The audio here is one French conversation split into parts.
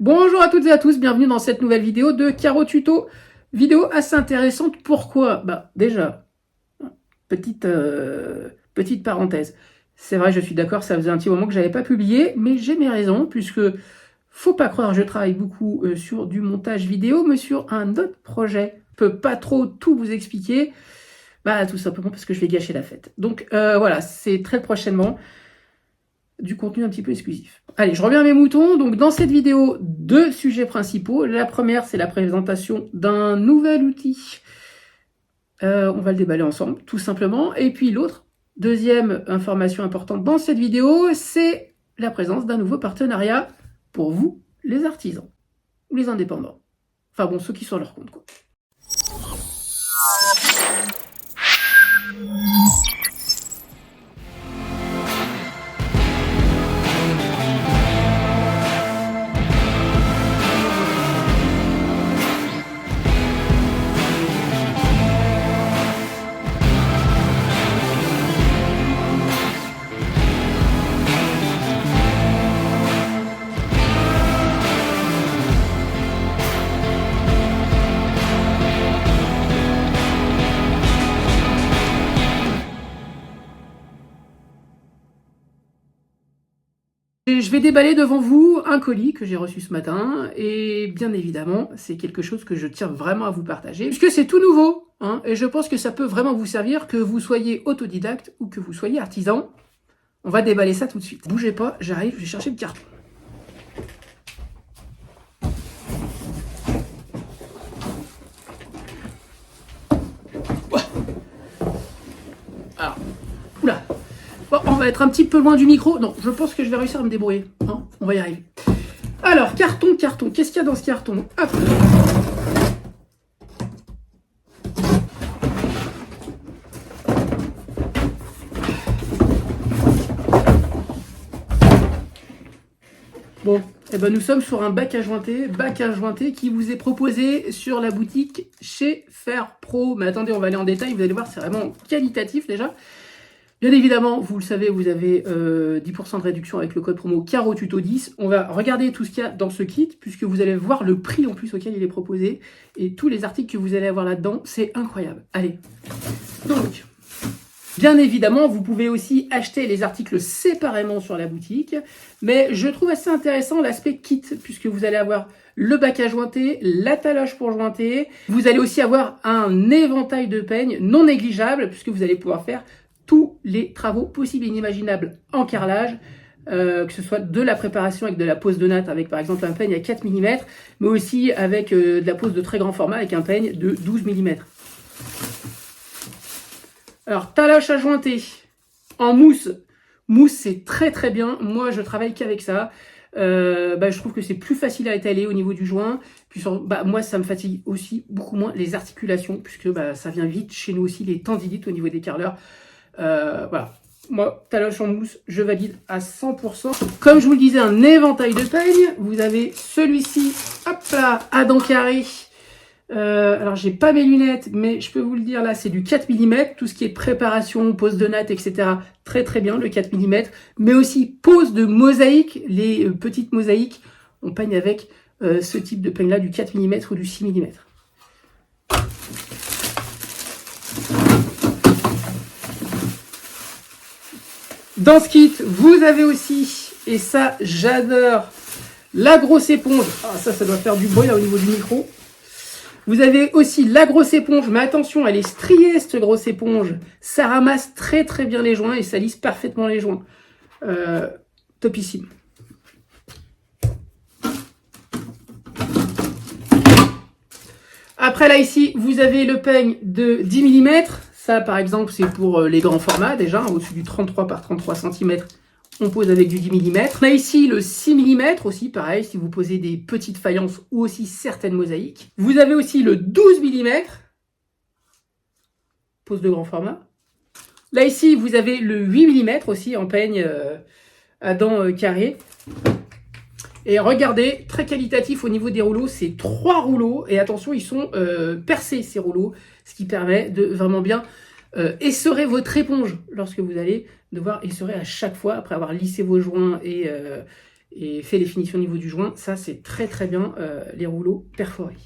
Bonjour à toutes et à tous, bienvenue dans cette nouvelle vidéo de Caro Tuto. Vidéo assez intéressante, pourquoi? Déjà, petite parenthèse. C'est vrai, je suis d'accord, ça faisait un petit moment que j'avais pas publié, mais j'ai mes raisons, puisque faut pas croire, je travaille beaucoup sur du montage vidéo, mais sur un autre projet. Je peux pas trop tout vous expliquer, tout simplement parce que je vais gâcher la fête. Donc voilà, c'est très prochainement du contenu un petit peu exclusif. Allez, je reviens à mes moutons. Donc dans cette vidéo, deux sujets principaux. La première, c'est la présentation d'un nouvel outil. On va le déballer ensemble, tout simplement. Et puis l'autre, deuxième information importante dans cette vidéo, c'est la présence d'un nouveau partenariat pour vous, les artisans, ou les indépendants. Enfin bon, ceux qui sont à leur compte, quoi. Je vais déballer devant vous un colis que j'ai reçu ce matin et bien évidemment c'est quelque chose que je tiens vraiment à vous partager puisque c'est tout nouveau et je pense que ça peut vraiment vous servir que vous soyez autodidacte ou que vous soyez artisan. On va déballer ça tout de suite. Bougez pas, j'arrive, je vais chercher le carton. Alors, oula. Bon, on va être un petit peu loin du micro. Non, je pense que je vais réussir à me débrouiller. On va y arriver. Alors, carton. Qu'est-ce qu'il y a dans ce carton? Hop. Bon, nous sommes sur un bac à jointer qui vous est proposé sur la boutique chez Faire Pro. Mais attendez, on va aller en détail, vous allez voir, c'est vraiment qualitatif déjà. Bien évidemment, vous le savez, vous avez 10% de réduction avec le code promo CaroTuto10. On va regarder tout ce qu'il y a dans ce kit, puisque vous allez voir le prix en plus auquel il est proposé, et tous les articles que vous allez avoir là-dedans, c'est incroyable. Allez, donc, bien évidemment, vous pouvez aussi acheter les articles séparément sur la boutique, mais je trouve assez intéressant l'aspect kit, puisque vous allez avoir le bac à jointer, la taloche pour jointer, vous allez aussi avoir un éventail de peignes non négligeable, puisque vous allez pouvoir faire tous les travaux possibles et inimaginables en carrelage, que ce soit de la préparation avec de la pose de natte, avec par exemple un peigne à 4 mm, mais aussi avec de la pose de très grand format avec un peigne de 12 mm. Alors, taloche à jointer en mousse. Mousse, c'est très très bien. Moi, je travaille qu'avec ça. Je trouve que c'est plus facile à étaler au niveau du joint. Puis moi, ça me fatigue aussi beaucoup moins les articulations, puisque ça vient vite chez nous aussi, les tendinites au niveau des carreleurs. Voilà. Moi, taloche en mousse, je valide à 100%. Comme je vous le disais, un éventail de peignes. Vous avez celui-ci, hop là, à dents carrées. Alors, j'ai pas mes lunettes, mais je peux vous le dire, là, c'est du 4 mm. Tout ce qui est préparation, pose de natte, etc. Très, très bien, le 4 mm. Mais aussi pose de mosaïque. Les petites mosaïques, on peigne avec ce type de peigne-là, du 4 mm ou du 6 mm. Dans ce kit, vous avez aussi, et ça j'adore, la grosse éponge. Ah, ça doit faire du bruit là au niveau du micro. Vous avez aussi la grosse éponge, mais attention, elle est striée cette grosse éponge. Ça ramasse très très bien les joints et ça lisse parfaitement les joints. Topissime. Après là ici, vous avez le peigne de 10 mm. Ça, par exemple, c'est pour les grands formats, déjà, au-dessus du 33 par 33 cm, on pose avec du 10 mm. On a ici le 6 mm aussi, pareil, si vous posez des petites faïences ou aussi certaines mosaïques. Vous avez aussi le 12 mm, pose de grand format. Là, ici, vous avez le 8 mm aussi, en peigne à dents carrées. Et regardez, très qualitatif au niveau des rouleaux, c'est 3 rouleaux. Et attention, ils sont percés, ces rouleaux, ce qui permet de vraiment bien essorer votre éponge lorsque vous allez devoir essorer à chaque fois, après avoir lissé vos joints et et fait les finitions au niveau du joint. Ça, c'est très très bien, les rouleaux perforés.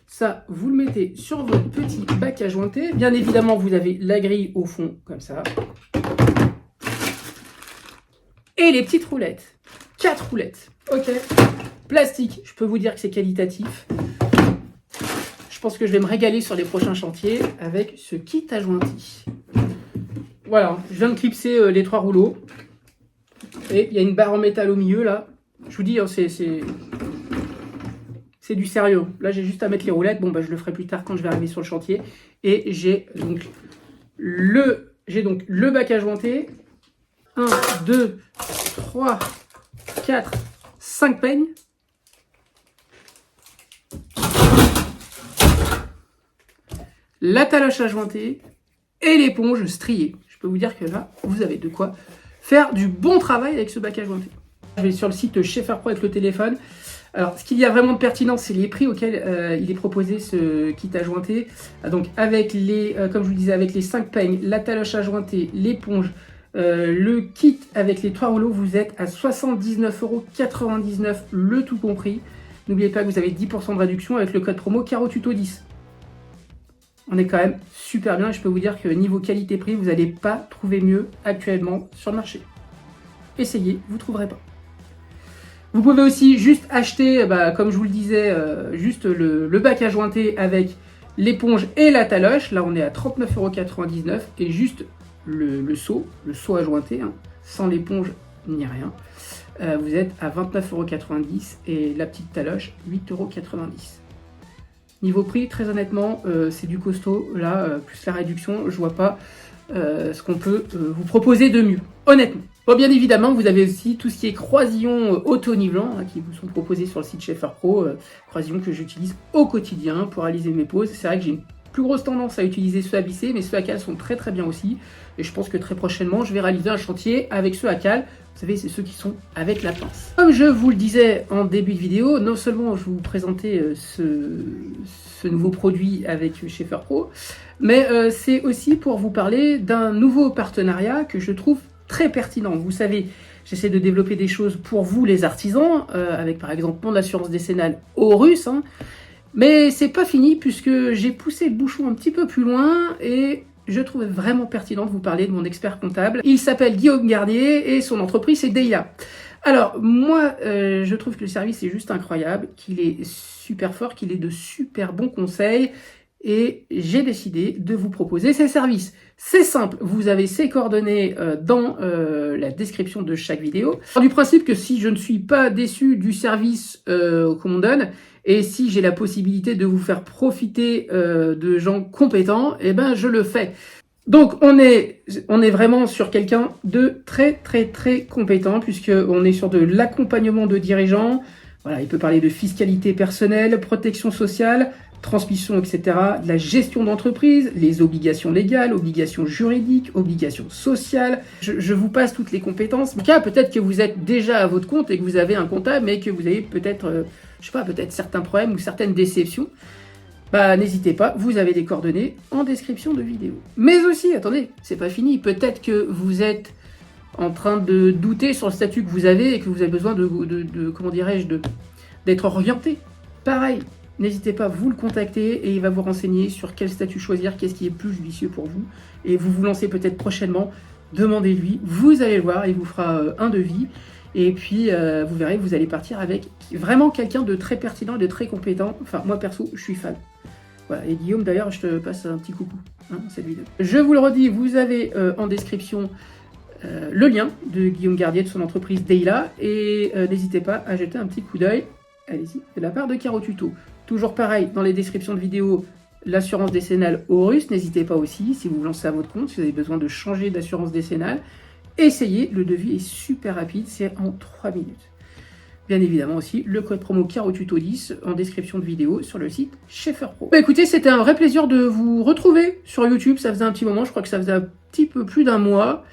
Ça, vous le mettez sur votre petit bac à jointer. Bien évidemment, vous avez la grille au fond, comme ça. Et les petites roulettes. 4 roulettes. Ok. Plastique, je peux vous dire que c'est qualitatif. Je pense que je vais me régaler sur les prochains chantiers avec ce kit ajointi. Voilà, je viens de clipser les 3 rouleaux. Et il y a une barre en métal au milieu, là. Je vous dis, hein, c'est du sérieux. Là, j'ai juste à mettre les roulettes. Bon, bah, je le ferai plus tard quand je vais arriver sur le chantier. Et j'ai donc le bac à jointer. 1, 2, 3, 4, 5 peignes. La taloche à jointer et l'éponge striée. Je peux vous dire que là, vous avez de quoi faire du bon travail avec ce bac à jointer. Je vais sur le site chez Faire Pro avec le téléphone. Alors, ce qu'il y a vraiment de pertinent, c'est les prix auxquels il est proposé ce kit à jointer. Donc, avec les, comme je vous disais, avec les 5 peignes, la taloche à jointer, l'éponge, le kit avec les 3 rouleaux, vous êtes à 79,99 € le tout compris. N'oubliez pas que vous avez 10% de réduction avec le code promo CaroTuto10. On est quand même super bien et je peux vous dire que niveau qualité-prix, vous n'allez pas trouver mieux actuellement sur le marché. Essayez, vous ne trouverez pas. Vous pouvez aussi juste acheter, comme je vous le disais, juste le bac à jointer avec l'éponge et la taloche. Là, on est à 39,99 € et juste le seau à jointer, hein, sans l'éponge ni rien. Vous êtes à 29,90 € et la petite taloche, 8,90 €. Niveau prix, très honnêtement, c'est du costaud. Là, plus la réduction, je vois pas ce qu'on peut vous proposer de mieux, honnêtement. Bon, bien évidemment, vous avez aussi tout ce qui est croisillons auto-nivelants qui vous sont proposés sur le site chez Faire Pro. Croisillons que j'utilise au quotidien pour réaliser mes poses. C'est vrai que j'ai une plus grosse tendance à utiliser ceux à visser, mais ceux à cale sont très très bien aussi. Et je pense que très prochainement, je vais réaliser un chantier avec ceux à cale. Vous savez, c'est ceux qui sont avec la pince. Comme je vous le disais en début de vidéo, non seulement je vous présentais ce nouveau produit avec chez Faire Pro, mais c'est aussi pour vous parler d'un nouveau partenariat que je trouve très pertinent. Vous savez, j'essaie de développer des choses pour vous les artisans, avec par exemple mon assurance décennale Horus, hein. Mais c'est pas fini puisque j'ai poussé le bouchon un petit peu plus loin et je trouvais vraiment pertinent de vous parler de mon expert comptable. Il s'appelle Guillaume Garnier et son entreprise c'est Deila. Alors moi, je trouve que le service est juste incroyable, qu'il est super fort, qu'il est de super bons conseils et j'ai décidé de vous proposer ces services. C'est simple, vous avez ces coordonnées dans la description de chaque vidéo. Du principe que si je ne suis pas déçu du service qu'on me donne, et si j'ai la possibilité de vous faire profiter de gens compétents, eh ben je le fais. Donc on est vraiment sur quelqu'un de très très très compétent puisque on est sur de l'accompagnement de dirigeants. Voilà, il peut parler de fiscalité personnelle, protection sociale, transmission, etc., de la gestion d'entreprise, les obligations légales, obligations juridiques, obligations sociales. Je vous passe toutes les compétences. En cas, peut-être que vous êtes déjà à votre compte et que vous avez un comptable, mais que vous avez peut-être, je sais pas, peut-être certains problèmes ou certaines déceptions. N'hésitez pas, vous avez des coordonnées en description de vidéo. Mais aussi, attendez, c'est pas fini. Peut-être que vous êtes en train de douter sur le statut que vous avez et que vous avez besoin comment dirais-je, d'être orienté. Pareil. N'hésitez pas à vous le contacter et il va vous renseigner sur quel statut choisir, qu'est-ce qui est plus judicieux pour vous. Et vous vous lancez peut-être prochainement, demandez-lui, vous allez le voir, il vous fera un devis. Et puis vous verrez, vous allez partir avec vraiment quelqu'un de très pertinent, de très compétent. Enfin, moi perso, je suis fan. Voilà. Et Guillaume, d'ailleurs, je te passe un petit coucou cette vidéo. Je vous le redis, vous avez en description le lien de Guillaume Garnier, de son entreprise Deila. Et n'hésitez pas à jeter un petit coup d'œil. Allez-y, de la part de CaroTuto. Toujours pareil, dans les descriptions de vidéos, l'assurance décennale Horus. N'hésitez pas aussi, si vous vous lancez à votre compte, si vous avez besoin de changer d'assurance décennale, essayez, le devis est super rapide, c'est en 3 minutes. Bien évidemment aussi, le code promo CaroTuto10 en description de vidéo sur le site chez Faire Pro. Écoutez, c'était un vrai plaisir de vous retrouver sur YouTube, ça faisait un petit moment, je crois que ça faisait un petit peu plus d'un mois.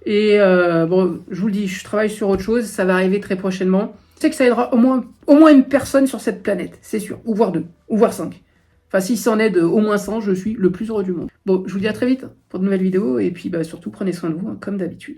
Et bon, je vous le dis, je travaille sur autre chose, ça va arriver très prochainement. Je sais que ça aidera au moins une personne sur cette planète, c'est sûr, ou voire 2, ou voire 5. Enfin, si ça en aide au moins 100, je suis le plus heureux du monde. Bon, je vous dis à très vite pour de nouvelles vidéos, et puis surtout, prenez soin de vous, comme d'habitude.